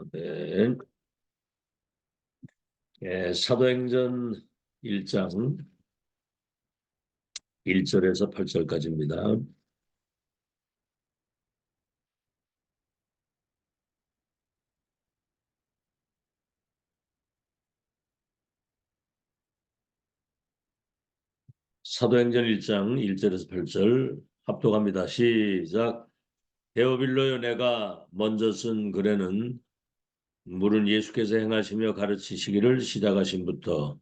네. 사도행전 1장 1절에서 8절까지입니다. 사도행전 1장 1절에서 8절 합독합니다. 시작. 데오빌로요, 내가 먼저 쓴 글에는 물은 예수께서 행하시며 가르치시기를 시작하신부터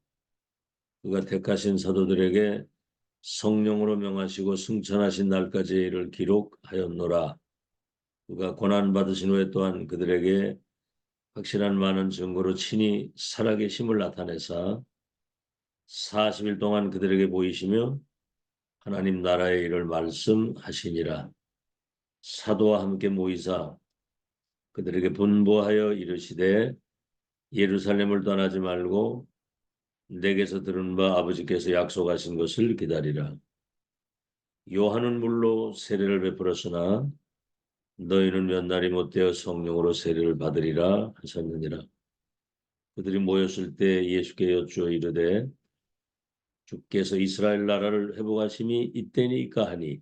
그가 택하신 사도들에게 성령으로 명하시고 승천하신 날까지 이를 기록하였노라. 그가 고난받으신 후에 또한 그들에게 확실한 많은 증거로 친히 살아계심을 나타내사 40일 동안 그들에게 보이시며 하나님 나라의 일을 말씀하시니라. 사도와 함께 모이사 그들에게 분부하여 이르시되 예루살렘을 떠나지 말고 내게서 들은 바 아버지께서 약속하신 것을 기다리라. 요한은 물로 세례를 베풀었으나 너희는 몇 날이 못되어 성령으로 세례를 받으리라 하셨느니라. 그들이 모였을 때 예수께 여쭈어 이르되 주께서 이스라엘 나라를 회복하심이 이때니까 하니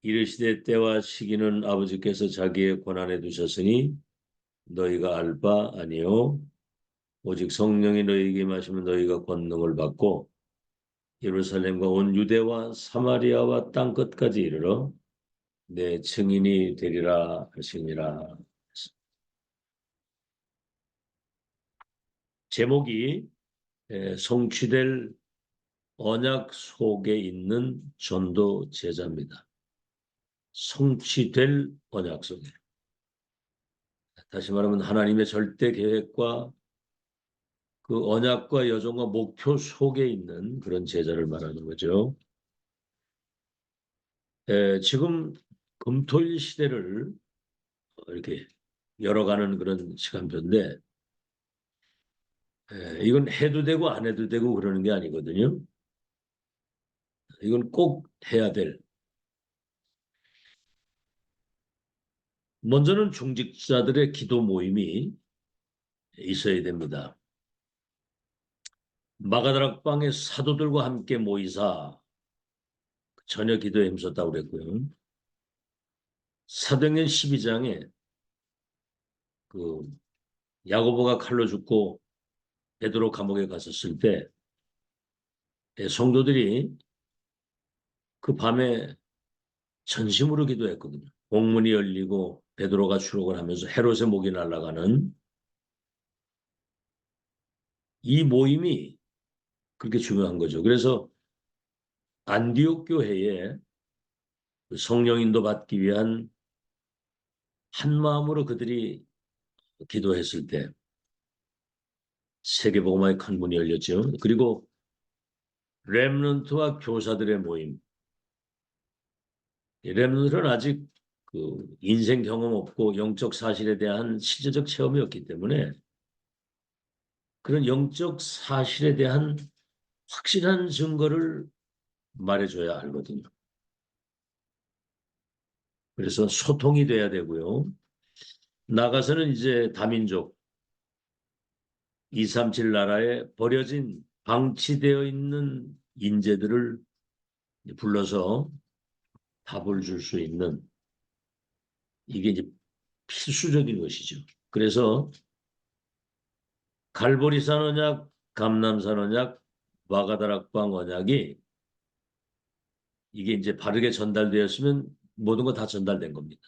이르시되 때와 시기는 아버지께서 자기의 권한에 두셨으니 너희가 알 바 아니요 오직 성령이 너희에게 임하시면 너희가 권능을 받고 예루살렘과 온 유대와 사마리아와 땅 끝까지 이르러 내 증인이 되리라 하시니라. 제목이 성취될 언약 속에 있는 전도 제자입니다. 성취될 언약 속에. 다시 말하면 하나님의 절대 계획과 그 언약과 여정과 목표 속에 있는 그런 제자를 말하는 거죠. 지금 금토일 시대를 이렇게 열어가는 그런 시간표인데 이건 해도 되고 안 해도 되고 그러는 게 아니거든요. 이건 꼭 해야 될. 먼저는 중직자들의 기도 모임이 있어야 됩니다. 마가다락방의 사도들과 함께 모이사 저녁 기도에 힘썼다고 그랬고요. 사도행전 12장에 그 야고보가 칼로 죽고 베드로 감옥에 갔었을 때 성도들이 그 밤에 전심으로 기도했거든요. 공문이 열리고 베드로가 출옥을 하면서 헤롯의 목이 날아가는 이 모임이 그렇게 중요한 거죠. 그래서 안디옥 교회에 성령 인도 받기 위한 한 마음으로 그들이 기도했을 때 세계복음화의 큰 문이 열렸죠. 그리고 렘넌트와 교사들의 모임. 렘넌트는 아직 그 인생 경험 없고 영적 사실에 대한 실제적 체험이 없기 때문에 그런 영적 사실에 대한 확실한 증거를 말해줘야 하거든요. 그래서 소통이 돼야 되고요. 나가서는 이제 다민족 237 나라에 버려진 방치되어 있는 인재들을 불러서 답을 줄 수 있는 이게 이제 필수적인 것이죠. 그래서 갈보리산 언약, 감람산 언약, 마가다락방 언약이 이게 이제 바르게 전달되었으면 모든 거 다 전달된 겁니다.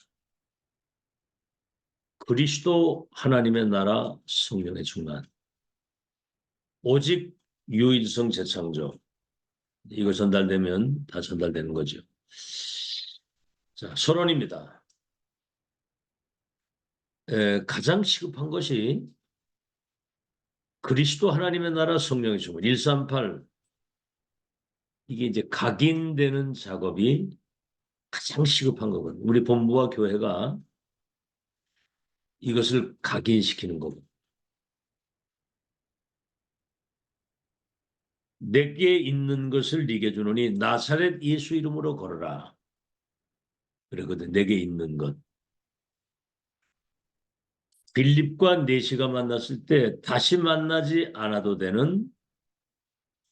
그리스도 하나님의 나라 성령의 충만. 오직 유일성 재창조. 이거 전달되면 다 전달되는 거죠. 자, 서론입니다. 가장 시급한 것이 그리스도 하나님의 나라 성령의 충만. 138 이게 이제 각인되는 작업이 가장 시급한 거거든요. 우리 본부와 교회가 이것을 각인시키는 거고. 내게 있는 것을 네게 주노니 나사렛 예수 이름으로 걸어라. 그러거든. 내게 있는 것. 빌립과 내시가 만났을 때 다시 만나지 않아도 되는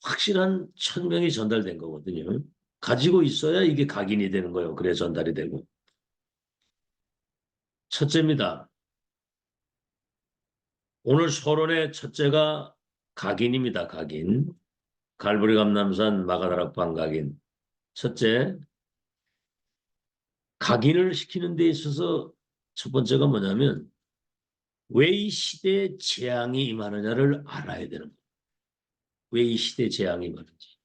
확실한 천명이 전달된 거거든요. 가지고 있어야 이게 각인이 되는 거예요. 그래 전달이 되고. 첫째입니다. 오늘 서론의 첫째가 각인입니다. 각인. 갈보리 감람산 마가다락방 각인. 첫째, 각인을 시키는 데 있어서 첫 번째가 뭐냐면 왜 이 시대에 재앙이 임하느냐를 알아야 되는 거예요. 왜 이 시대에 재앙이 임하는지.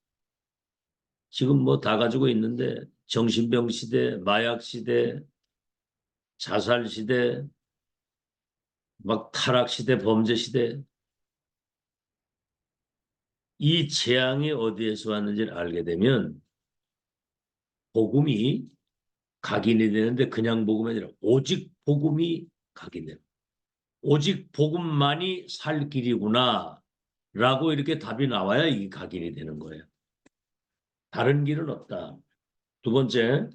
지금 뭐 다 가지고 있는데 정신병 시대, 마약 시대, 자살 시대, 막 타락 시대, 범죄 시대. 이 재앙이 어디에서 왔는지를 알게 되면 복음이 각인이 되는데 그냥 복음이 아니라 오직 복음이 각인돼요. 오직 복음만이 살 길이구나 라고 이렇게 답이 나와야 이게 각인이 되는 거예요. 다른 길은 없다. 두 번째,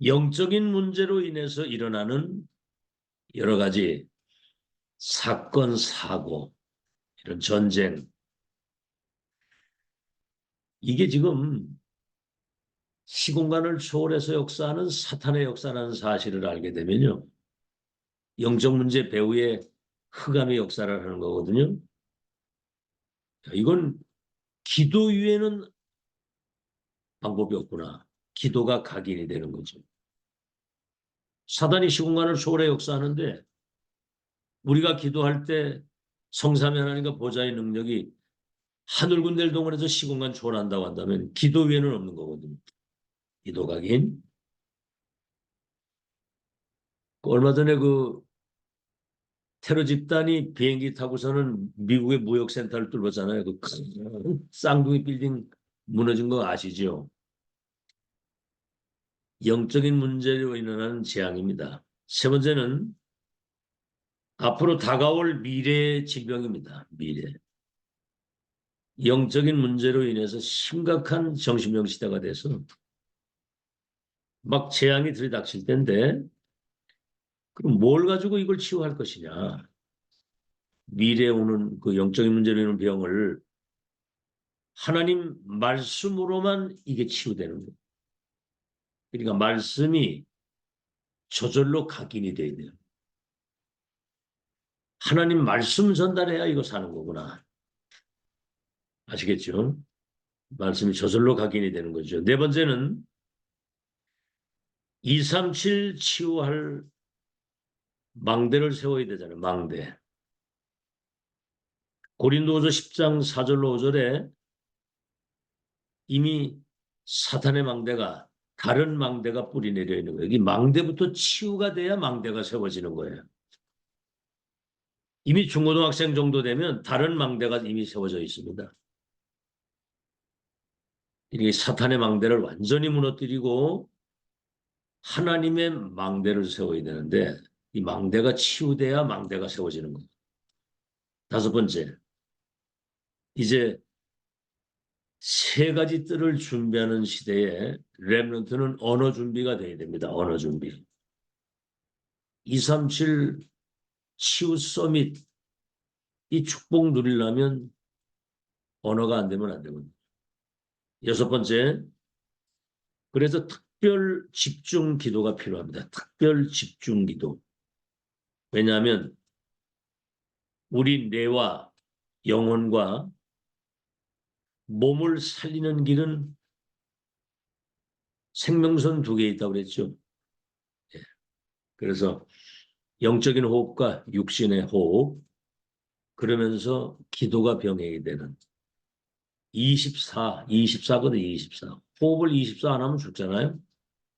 영적인 문제로 인해서 일어나는 여러 가지 사건, 사고, 이런 전쟁, 이게 지금 시공간을 초월해서 역사하는 사탄의 역사라는 사실을 알게 되면요. 영적 문제 배후에 흑암의 역사를 하는 거거든요. 이건 기도 위에는 방법이 없구나. 기도가 각인이 되는 거죠. 사단이 시공간을 초월해 역사하는데 우리가 기도할 때 성삼위 하나님과 보좌의 능력이 하늘 군대를 동원해서 시공간 초월한다고 한다면 기도 위에는 없는 거거든요. 기도 각인. 얼마 전에 그 테러 집단이 비행기 타고서는 미국의 무역센터를 뚫었잖아요. 그 큰 쌍둥이 빌딩 무너진 거 아시죠? 영적인 문제로 일어나는 재앙입니다. 세 번째는 앞으로 다가올 미래의 질병입니다. 미래. 영적인 문제로 인해서 심각한 정신병 시대가 돼서 막 재앙이 들이닥칠 텐데 그럼 뭘 가지고 이걸 치유할 것이냐. 미래에 오는 그 영적인 문제로 인한 병을 하나님 말씀으로만 이게 치유되는 거예요. 그러니까 말씀이 저절로 각인이 돼야 돼요. 하나님 말씀 전달해야 이거 사는 거구나. 아시겠죠? 말씀이 저절로 각인이 되는 거죠. 네 번째는 237 치유할 망대를 세워야 되잖아요. 망대. 고린도후서 10장 4절로 5절에 이미 사탄의 망대가 다른 망대가 뿌리 내려 있는 거예요. 여기 망대부터 치유가 돼야 망대가 세워지는 거예요. 이미 중고등학생 정도 되면 다른 망대가 이미 세워져 있습니다. 이 사탄의 망대를 완전히 무너뜨리고 하나님의 망대를 세워야 되는데 이 망대가 치유돼야 망대가 세워지는 거예요. 다섯 번째, 이제 세 가지 뜰을 준비하는 시대에 렘넌트는 언어 준비가 돼야 됩니다. 언어 준비. 237 치유 서밋 이 축복 누리려면 언어가 안 되면 안 되거든요. 여섯 번째, 그래서 특별 집중 기도가 필요합니다. 특별 집중 기도. 왜냐하면 우리 뇌와 영혼과 몸을 살리는 길은 생명선 두 개 있다고 그랬죠. 예. 그래서 영적인 호흡과 육신의 호흡, 그러면서 기도가 병행이 되는 24거든요. 24. 호흡을 24 안 하면 죽잖아요.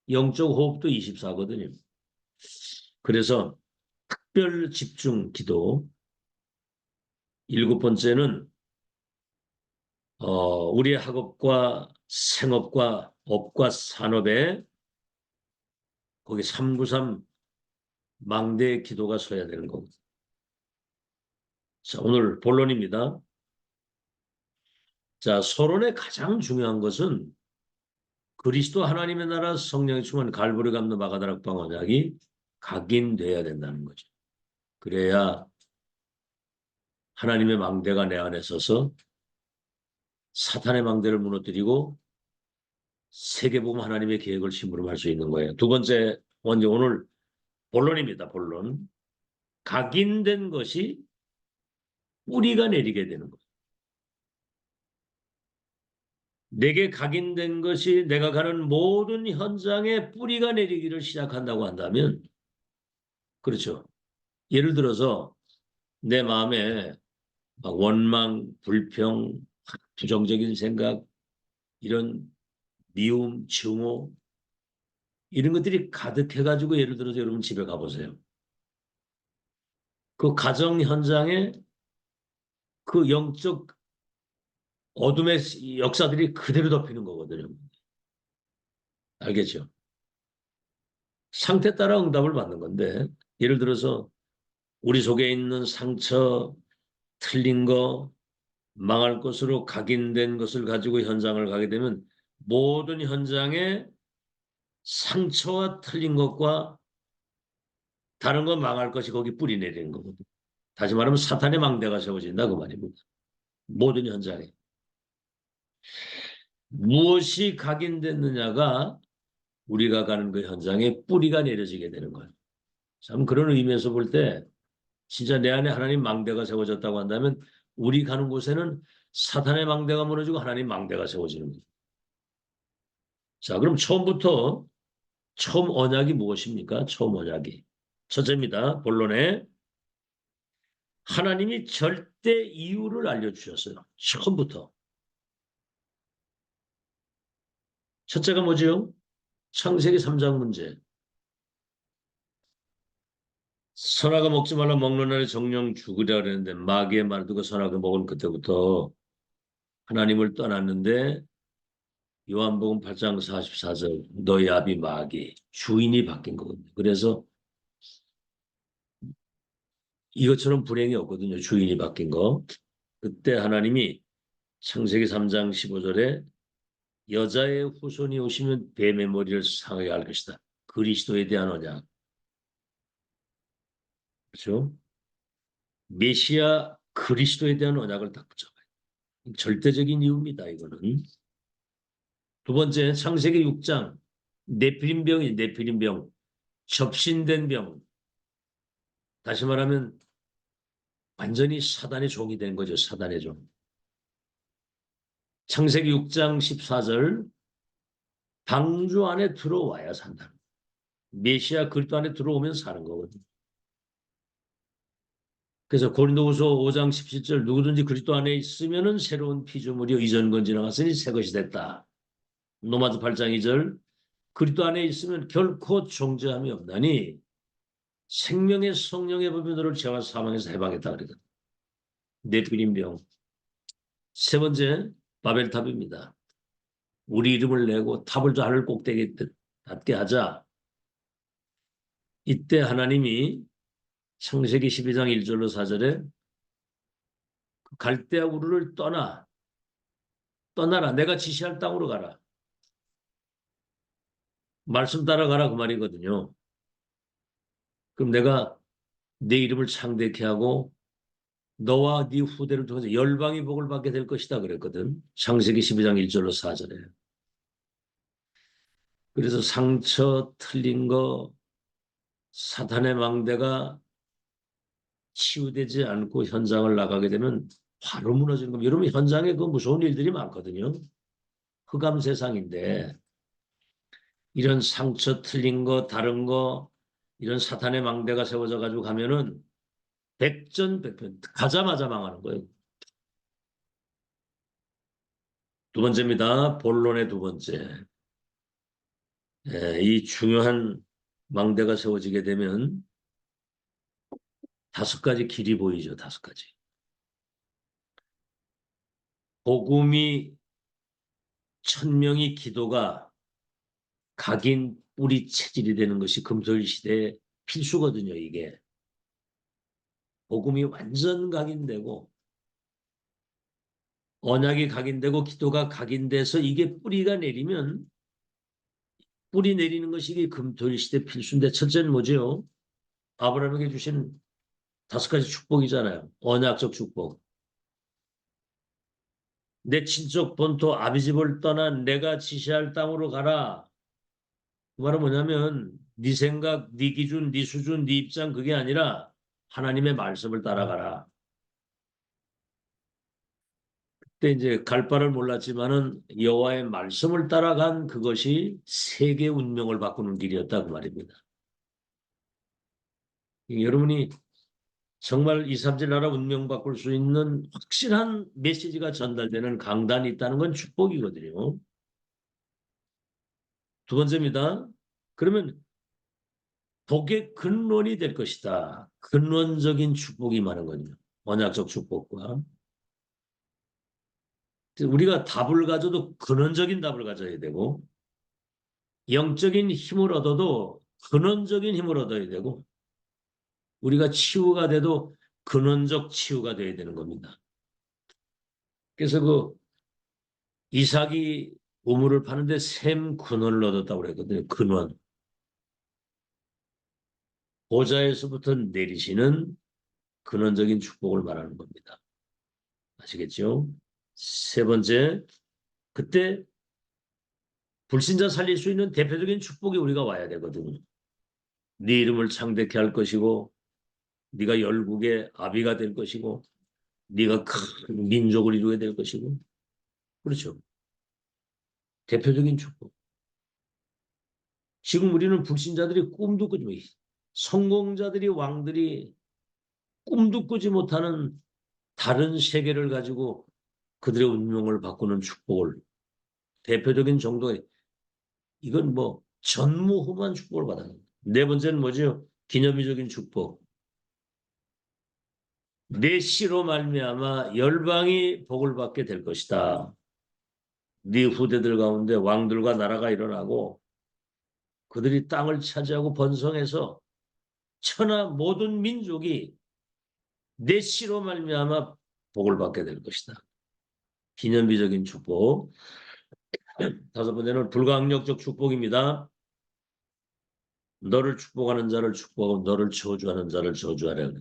영적 호흡도 24거든요. 그래서 특별 집중 기도. 일곱 번째는 우리의 학업과 생업과 업과 산업에 거기 393 망대의 기도가 서야 되는 거고. 자, 오늘 본론입니다. 자, 서론의 가장 중요한 것은 그리스도 하나님의 나라 성령의 충만 갈보리 감로 마가다락방 언약이 각인돼야 된다는 거죠. 그래야 하나님의 망대가 내 안에 서서 사탄의 망대를 무너뜨리고 세계복음 하나님의 계획을 심부름할 수 있는 거예요. 두 번째, 먼저 오늘 본론입니다. 본론. 각인된 것이 뿌리가 내리게 되는 거예요. 내게 각인된 것이 내가 가는 모든 현장에 뿌리가 내리기를 시작한다고 한다면, 그렇죠. 예를 들어서 내 마음에 막 원망, 불평, 부정적인 생각, 이런 미움, 증오, 이런 것들이 가득해가지고 예를 들어서 여러분 집에 가보세요. 그 가정 현장에 그 영적 어둠의 역사들이 그대로 덮이는 거거든요. 알겠죠? 상태 따라 응답을 받는 건데, 예를 들어서 우리 속에 있는 상처, 틀린 거, 망할 것으로 각인된 것을 가지고 현장을 가게 되면 모든 현장에 상처와 틀린 것과 다른 건 망할 것이 거기 뿌리 내리는 거거든요. 다시 말하면 사탄의 망대가 세워진다 그 말입니다. 모든 현장에. 무엇이 각인됐느냐가 우리가 가는 그 현장에 뿌리가 내려지게 되는 거예요. 참 그런 의미에서 볼 때 진짜 내 안에 하나님 망대가 세워졌다고 한다면 우리 가는 곳에는 사탄의 망대가 무너지고 하나님 망대가 세워지는 거예요. 자, 그럼 처음부터 처음 언약이 무엇입니까? 처음 언약이. 첫째입니다. 본론에 하나님이 절대 이유를 알려주셨어요. 처음부터. 첫째가 뭐죠? 창세기 3장 문제. 선악을 먹지 말라 먹는 날에 정령 죽으라 그랬는데 마귀의 말을 듣고 선악을 먹은 그때부터 하나님을 떠났는데 요한복음 8장 44절 너희 아비 마귀 주인이 바뀐 거거든요. 그래서 이것처럼 불행이 없거든요. 주인이 바뀐 거. 그때 하나님이 창세기 3장 15절에 여자의 후손이 오시면 뱀의 머리를 상하게 할 것이다. 그리스도에 대한 언약. 그렇죠? 메시아 그리스도에 대한 언약을 딱 붙잡아요. 절대적인 이유입니다. 이거는. 두 번째 창세기 6장 네피림병이 네피림병 접신된 병. 다시 말하면 완전히 사단의 종이 된 거죠. 사단의 종. 창세기 6장 14절 방주 안에 들어와야 산다. 메시아 그리스도 안에 들어오면 사는 거거든요. 그래서 고린도후서 5장 17절 누구든지 그리스도 안에 있으면은 새로운 피조물이 이전 건 지나갔으니 새 것이 됐다. 로마서 8장 2절 그리스도 안에 있으면 결코 존재함이 없나니 생명의 성령의 법이 너를 죄와 사망에서 해방했다 그러거든. 네피림병. 세 번째 바벨탑입니다. 우리 이름을 내고 탑을 저 하늘 꼭대기에 닿게 하자. 이때 하나님이 창세기 12장 1절로 4절에 갈대아 우르를 떠나라. 내가 지시할 땅으로 가라. 말씀 따라가라 그 말이거든요. 그럼 내가 내 이름을 창대케 하고 너와 네 후대를 통해서 열방이 복을 받게 될 것이다 그랬거든. 창세기 12장 1절로 4절에. 그래서 상처 틀린 거 사탄의 망대가 치유되지 않고 현장을 나가게 되면 바로 무너지는 겁니다. 여러분 현장에 그 무서운 일들이 많거든요. 흑암 세상인데 이런 상처 틀린 거 다른 거 이런 사탄의 망대가 세워져 가지고 가면은 백전백변 가자마자 망하는 거예요. 두 번째입니다. 본론의 두 번째. 이 중요한 망대가 세워지게 되면 다섯 가지 길이 보이죠. 다섯 가지. 복음이 천명의 기도가 각인 뿌리 체질이 되는 것이 금토일 시대의 필수거든요. 이게. 복음이 완전 각인되고 언약이 각인되고 기도가 각인돼서 이게 뿌리가 내리면 뿌리 내리는 것이 이 금토일 시대 필수인데 첫째는 뭐죠? 아브라함에게 주신 5가지 축복이잖아요. 언약적 축복. 내 친척 본토 아비집을 떠나 내가 지시할 땅으로 가라. 그 말은 뭐냐면 네 생각, 네 기준, 네 수준, 네 입장 그게 아니라 하나님의 말씀을 따라가라. 그때 이제 갈 바를 몰랐지만은 여호와의 말씀을 따라간 그것이 세계 운명을 바꾸는 길이었다 그 말입니다. 여러분이 정말 2, 3질 나라 운명 바꿀 수 있는 확실한 메시지가 전달되는 강단이 있다는 건 축복이거든요. 두 번째입니다. 그러면 복의 근원이 될 것이다. 근원적인 축복이 많은 거죠. 언약적 축복과. 우리가 답을 가져도 근원적인 답을 가져야 되고 영적인 힘을 얻어도 근원적인 힘을 얻어야 되고 우리가 치유가 돼도 근원적 치유가 돼야 되는 겁니다. 그래서 그 이삭이 우물을 파는데 샘 근원을 얻었다고 그랬거든요. 근원. 보좌에서부터 내리시는 근원적인 축복을 말하는 겁니다. 아시겠죠? 세 번째, 그때 불신자 살릴 수 있는 대표적인 축복이 우리가 와야 되거든요. 네 이름을 창대케 할 것이고 네가 열국의 아비가 될 것이고 네가 큰 민족을 이루게 될 것이고 그렇죠. 대표적인 축복. 지금 우리는 불신자들이 꿈도 꾸지 못 성공자들이 왕들이 꿈도 꾸지 못하는 다른 세계를 가지고 그들의 운명을 바꾸는 축복을 대표적인 정도의 이건 뭐 전무후무한 축복을 받아요. 네 번째는 뭐죠? 기념비적인 축복. 내 씨로 말미암아 열방이 복을 받게 될 것이다. 네 후대들 가운데 왕들과 나라가 일어나고 그들이 땅을 차지하고 번성해서 천하 모든 민족이 내 씨로 말미암아 복을 받게 될 것이다. 기념비적인 축복. 다섯 번째는 불가항력적 축복입니다. 너를 축복하는 자를 축복하고 너를 저주하는 자를 저주하라.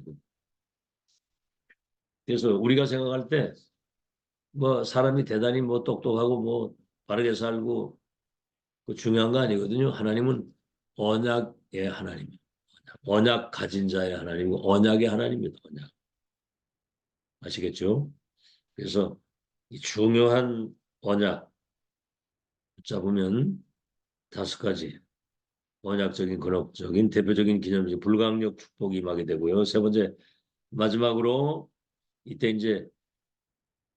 그래서 우리가 생각할 때 뭐 사람이 대단히 뭐 똑똑하고 뭐 바르게 살고 그 중요한 거 아니거든요. 하나님은 언약의 하나님이에요. 언약 가진 자의 하나님이고 언약의 하나님입니다. 언약. 아시겠죠? 그래서 이 중요한 언약 붙잡으면 5가지 언약적인 근원적인 대표적인 기념적 불가항력 축복이 임하게 되고요. 세 번째 마지막으로 이때 이제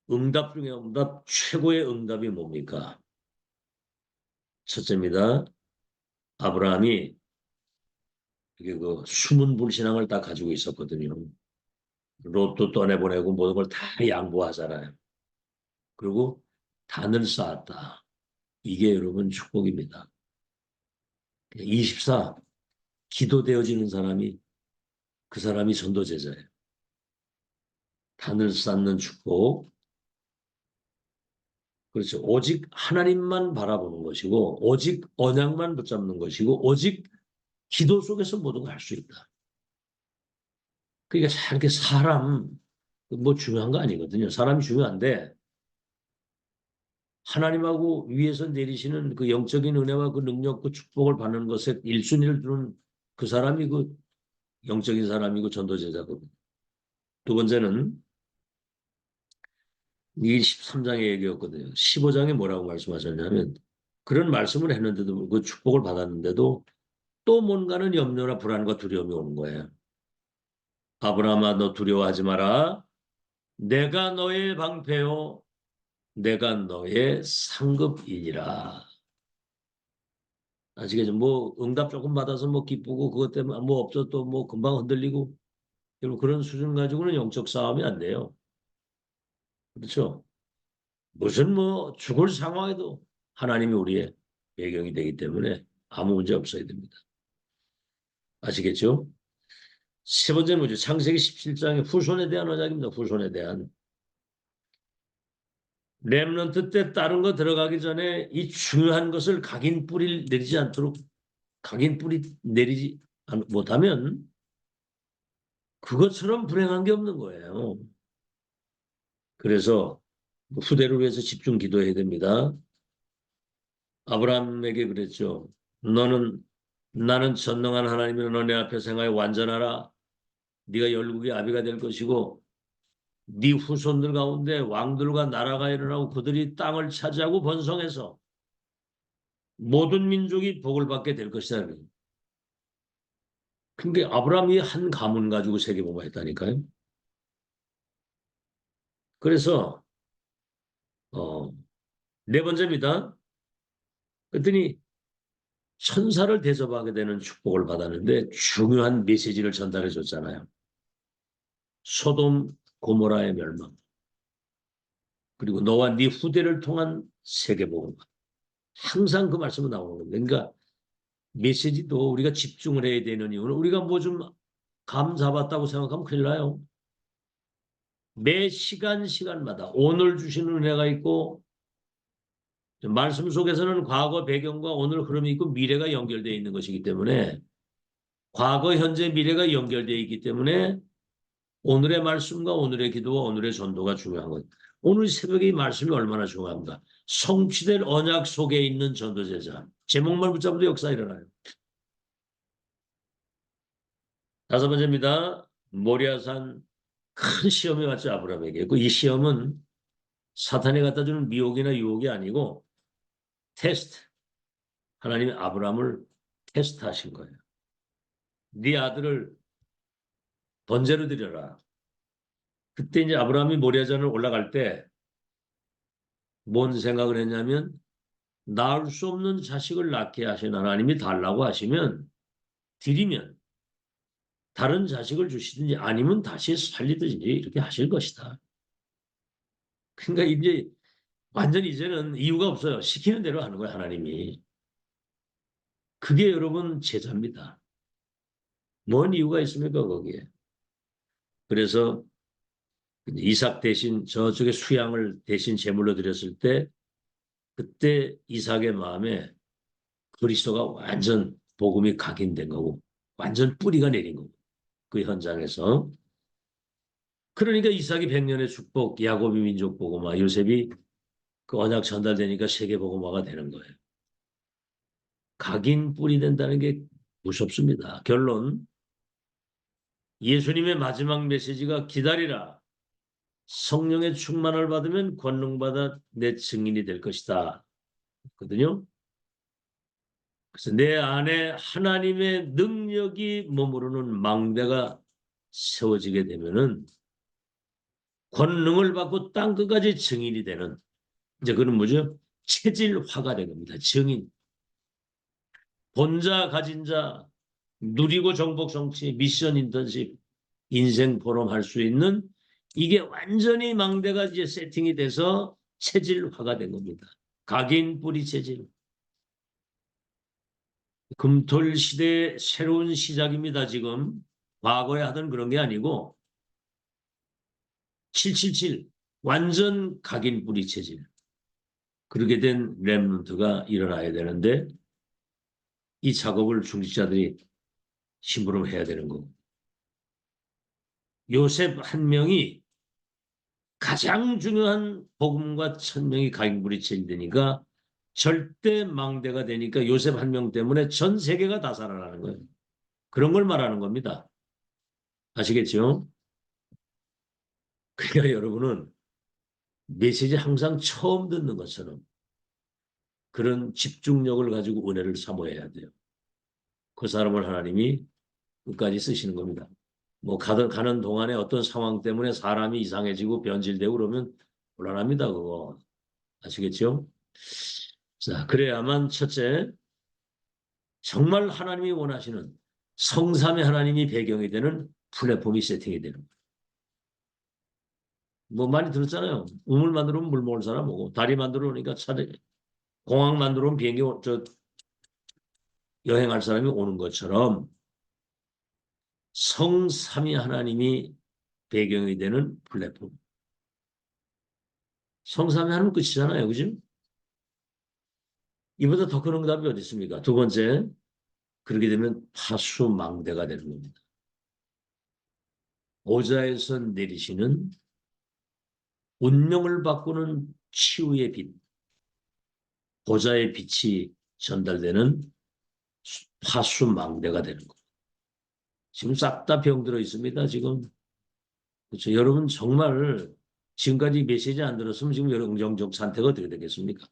응답 중에 응답 최고의 응답이 뭡니까? 첫째입니다. 아브라함이 이게 그 숨은 불신앙을 다 가지고 있었거든요. 롯도 떠내보내고 모든 걸 다 양보하잖아요. 그리고 단을 쌓았다. 이게 여러분 축복입니다. 24 기도되어지는 사람이 그 사람이 전도제자예요. 단을 쌓는 축복. 그렇죠. 오직 하나님만 바라보는 것이고 오직 언약만 붙잡는 것이고 오직 기도 속에서 모든 걸 할 수 있다. 그러니까 이렇게 사람 뭐 중요한 거 아니거든요. 사람이 중요한데 하나님하고 위에서 내리시는 그 영적인 은혜와 그 능력, 그 축복을 받는 것에 1순위를 두는 그 사람이 그 영적인 사람이고 전도제자거든요. 두 번째는 이 13장의 얘기였거든요. 15장에 뭐라고 말씀하셨냐면 그런 말씀을 했는데도 그 축복을 받았는데도 또 뭔가는 염려나 불안과 두려움이 오는 거예요. 아브라함아 너 두려워하지 마라. 내가 너의 방패요. 내가 너의 상급이니라. 아시겠죠? 뭐 응답 조금 받아서 뭐 기쁘고 그것 때문에 뭐 없어 또 뭐 금방 흔들리고 여러분 그런 수준 가지고는 영적 싸움이 안 돼요. 그렇죠? 무슨 뭐 죽을 상황에도 하나님이 우리의 배경이 되기 때문에 아무 문제 없어야 됩니다. 아시겠죠? 세 번째는 뭐죠? 창세기 17장의 후손에 대한 언약입니다. 후손에 대한. 렘넌트 때 다른 거 들어가기 전에 이 중요한 것을 각인 뿌리를 내리지 않도록 각인 뿌리 내리지 못하면 그것처럼 불행한 게 없는 거예요. 그래서 후대를 위해서 집중 기도해야 됩니다. 아브라함에게 그랬죠. 나는 전능한 하나님이라 너네 앞에 생하여 완전하라. 네가 열국의 아비가 될 것이고 네 후손들 가운데 왕들과 나라가 일어나고 그들이 땅을 차지하고 번성해서 모든 민족이 복을 받게 될 것이다. 근데 아브라함이 한 가문 가지고 세계복음했다니까요. 그래서 어, 네 번째입니다. 그랬더니 천사를 대접하게 되는 축복을 받았는데 중요한 메시지를 전달해 줬잖아요. 소돔 고모라의 멸망 그리고 너와 네 후대를 통한 세계복음 항상 그 말씀은 나오는 겁니다. 그러니까 메시지도 우리가 집중을 해야 되는 이유는 우리가 뭐 좀 감 잡았다고 생각하면 큰일 나요. 매 시간마다 오늘 주시는 은혜가 있고 말씀 속에서는 과거 배경과 오늘 흐름이 있고 미래가 연결되어 있는 것이기 때문에 과거, 현재, 미래가 연결되어 있기 때문에 오늘의 말씀과 오늘의 기도와 오늘의 전도가 중요한 것. 오늘 새벽에 이 말씀이 얼마나 중요한가. 성취될 언약 속에 있는 전도제자. 제목만 붙잡아도 역사 일어나요. 다섯 번째입니다. 모리아산 큰 시험이 왔죠. 아브라함에게. 이 시험은 사탄이 갖다 주는 미혹이나 유혹이 아니고 테스트. 하나님이 아브라함을 테스트하신 거예요. 네 아들을 번제로 드려라. 그때 이제 아브라함이 모리아산을 올라갈 때 뭔 생각을 했냐면 낳을 수 없는 자식을 낳게 하신 하나님이 달라고 하시면 드리면 다른 자식을 주시든지 아니면 다시 살리든지 이렇게 하실 것이다. 그러니까 이제 완전 이제는 이유가 없어요. 시키는 대로 하는 거예요, 하나님이. 그게 여러분 제자입니다. 뭔 이유가 있습니까, 거기에. 그래서 이삭 대신 저쪽에 수양을 대신 제물로 드렸을 때 그때 이삭의 마음에 그리스도가 완전 복음이 각인된 거고 완전 뿌리가 내린 거고 그 현장에서 그러니까 이삭이 100년의 축복, 야곱이 민족 복음화, 요셉이 그 언약 전달되니까 세계 복음화가 되는 거예요. 각인 뿌리 된다는 게 무섭습니다. 결론 예수님의 마지막 메시지가 기다리라. 성령의 충만을 받으면 권능받아 내 증인이 될 것이다. 거든요. 그래서 내 안에 하나님의 능력이 머무르는 망대가 세워지게 되면은 권능을 받고 땅 끝까지 증인이 되는 이제 그는 뭐죠? 체질화가 된 겁니다. 증인. 본자 가진 자 누리고 정복 성취 미션 인턴십 인생 포럼 할 수 있는 이게 완전히 망대가 이제 세팅이 돼서 체질화가 된 겁니다. 각인 뿌리 체질. 금토일 시대의 새로운 시작입니다. 지금 과거에 하던 그런 게 아니고 777 완전 각인 뿌리 체질. 그렇게 된 렘넌트가 일어나야 되는데 이 작업을 중직자들이 심부름해야 되는 거고 요셉 한 명이 가장 중요한 복음과 천명이 각인뿌리 체질되니까 절대 망대가 되니까 요셉 한 명 때문에 전 세계가 다 살아나는 거예요. 그런 걸 말하는 겁니다. 아시겠죠? 그러니까 여러분은 메시지 항상 처음 듣는 것처럼 그런 집중력을 가지고 은혜를 사모해야 돼요. 그 사람을 하나님이 끝까지 쓰시는 겁니다. 뭐 가는 동안에 어떤 상황 때문에 사람이 이상해지고 변질되고 그러면 곤란합니다. 그거 아시겠죠? 자, 그래야만 첫째 정말 하나님이 원하시는 성삼의 하나님이 배경이 되는 플랫폼이 세팅이 되는 거예요. 뭐 많이 들었잖아요. 우물 만들면 물 먹을 사람 오고 다리 만들어 놓으니까 차라리 공항 만들어 놓으면 비행기 여행할 사람이 오는 것처럼 성삼위 하나님이 배경이 되는 플랫폼. 성삼위 하면 끝이잖아요. 그죠? 이보다 더 큰 응답이 어디 있습니까? 두 번째, 그렇게 되면 파수망대가 되는 겁니다. 보좌에서 내리시는 운명을 바꾸는 치유의 빛, 보좌의 빛이 전달되는 파수망대가 되는 겁니다. 지금 싹 다 병들어 있습니다. 지금. 그렇죠. 여러분 정말 지금까지 메시지 안 들었으면 지금 여러분 영적 상태가 어떻게 되겠습니까?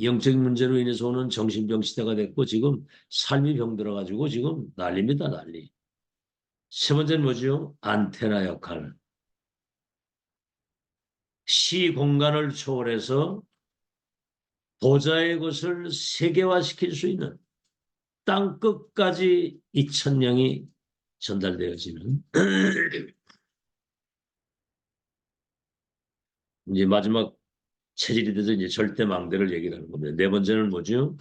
영적인 문제로 인해서 오는 정신병 시대가 됐고 지금 삶이 병들어가지고 지금 난립니다. 난리. 세 번째는 뭐죠? 안테나 역할. 시 공간을 초월해서 보좌의 것을 세계화시킬 수 있는 땅 끝까지 이 천령이 전달되어지는 이제 마지막 체질이 돼서 이제 절대망대를 얘기를 하는 겁니다. 네 번째는 뭐죠?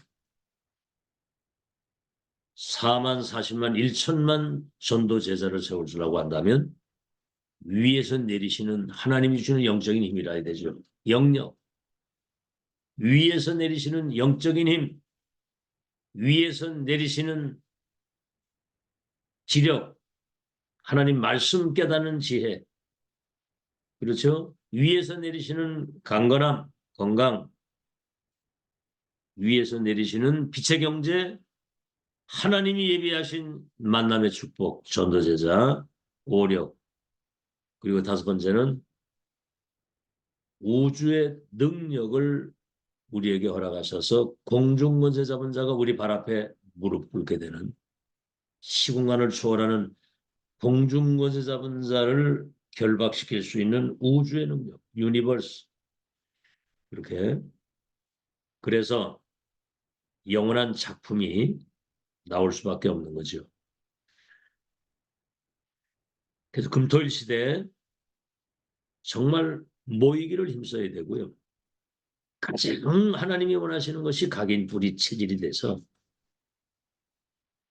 4만, 40만, 1천만 전도 제자를 세울 수라고 한다면 위에서 내리시는 하나님이 주시는 영적인 힘이라 해야 되죠. 영역. 위에서 내리시는 영적인 힘. 위에서 내리시는 지력. 하나님 말씀 깨닫는 지혜. 그렇죠? 위에서 내리시는 강건함, 건강. 위에서 내리시는 빛의 경제. 하나님이 예비하신 만남의 축복, 전도제자, 오력. 그리고 다섯 번째는 우주의 능력을 우리에게 허락하셔서 공중권세 잡은 자가 우리 발 앞에 무릎 꿇게 되는 시공간을 초월하는 공중권세 잡은 자를 결박시킬 수 있는 우주의 능력, 유니버스. 이렇게. 그래서 영원한 작품이 나올 수밖에 없는 거죠. 그래서 금토일 시대에 정말 모이기를 힘써야 되고요. 가장 하나님이 원하시는 것이 각인 불이 체질이 돼서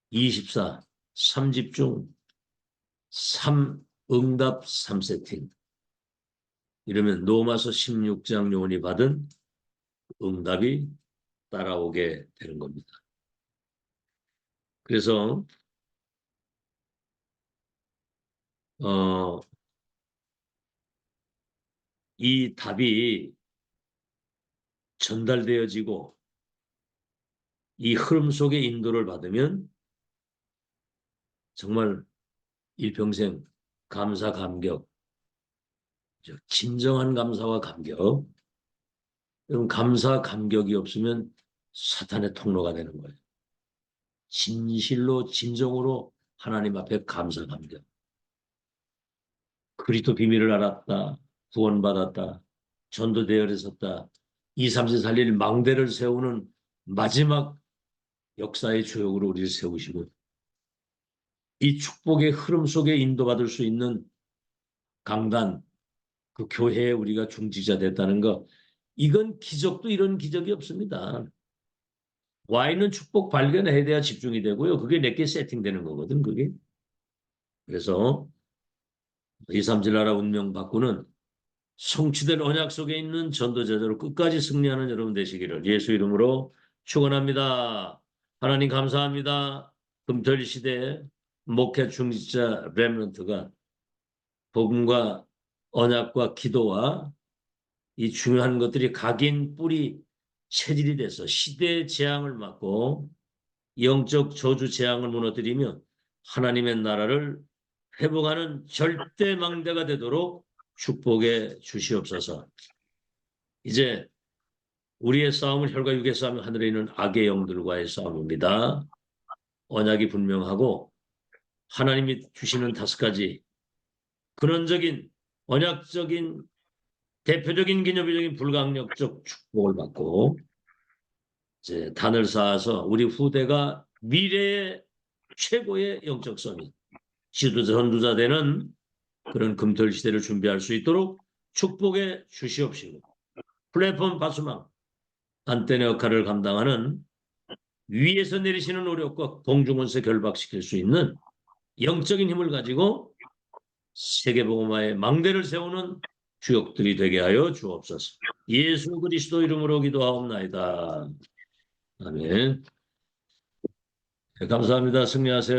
24, 3집중, 3 응답 3세팅. 이러면 로마서 16장 요원이 받은 응답이 따라오게 되는 겁니다. 그래서 이 답이 전달되어지고 이 흐름 속에 인도를 받으면 정말 일평생 감사 감격, 진정한 감사와 감격. 여러분 감사 감격이 없으면 사탄의 통로가 되는 거예요. 진실로 진정으로 하나님 앞에 감사 감격. 그리스도 비밀을 알았다. 구원받았다. 전도대열에 섰다. 2, 3세 살릴 망대를 세우는 마지막 역사의 주역으로 우리를 세우시고 이 축복의 흐름 속에 인도받을 수 있는 강단, 그 교회에 우리가 중지자 됐다는 거, 이건 기적도 이런 기적이 없습니다. 와 있는 축복 발견해야 돼야 집중이 되고요. 그게 내게 세팅되는 거거든, 그게. 그래서 2, 3질 나라 운명 바꾸는 성취될 언약 속에 있는 전도자들로 끝까지 승리하는 여러분 되시기를 예수 이름으로 축원합니다. 하나님 감사합니다. 금토일 시대에 목회 중지자 렘넌트가 복음과 언약과 기도와 이 중요한 것들이 각인 뿌리 체질이 돼서 시대의 재앙을 막고 영적 저주 재앙을 무너뜨리며 하나님의 나라를 회복하는 절대망대가 되도록 축복해 주시옵소서. 이제 우리의 싸움은 혈과 육의 싸움이 하늘에 있는 악의 영들과의 싸움입니다. 언약이 분명하고 하나님이 주시는 5가지 근원적인 언약적인 대표적인 기념비적인 불강력적 축복을 받고 이제 단을 쌓아서 우리 후대가 미래의 최고의 영적 서밋 지도자 선두자 되는 그런 금토일 시대를 준비할 수 있도록 축복해 주시옵시고 플랫폼 바수망 안테나 역할을 감당하는 위에서 내리시는 오력과 공중원세 결박시킬 수 있는 영적인 힘을 가지고 세계복음화의 망대를 세우는 주역들이 되게 하여 주옵소서. 예수 그리스도 이름으로 기도하옵나이다. 아멘. 네, 감사합니다. 승리하세요.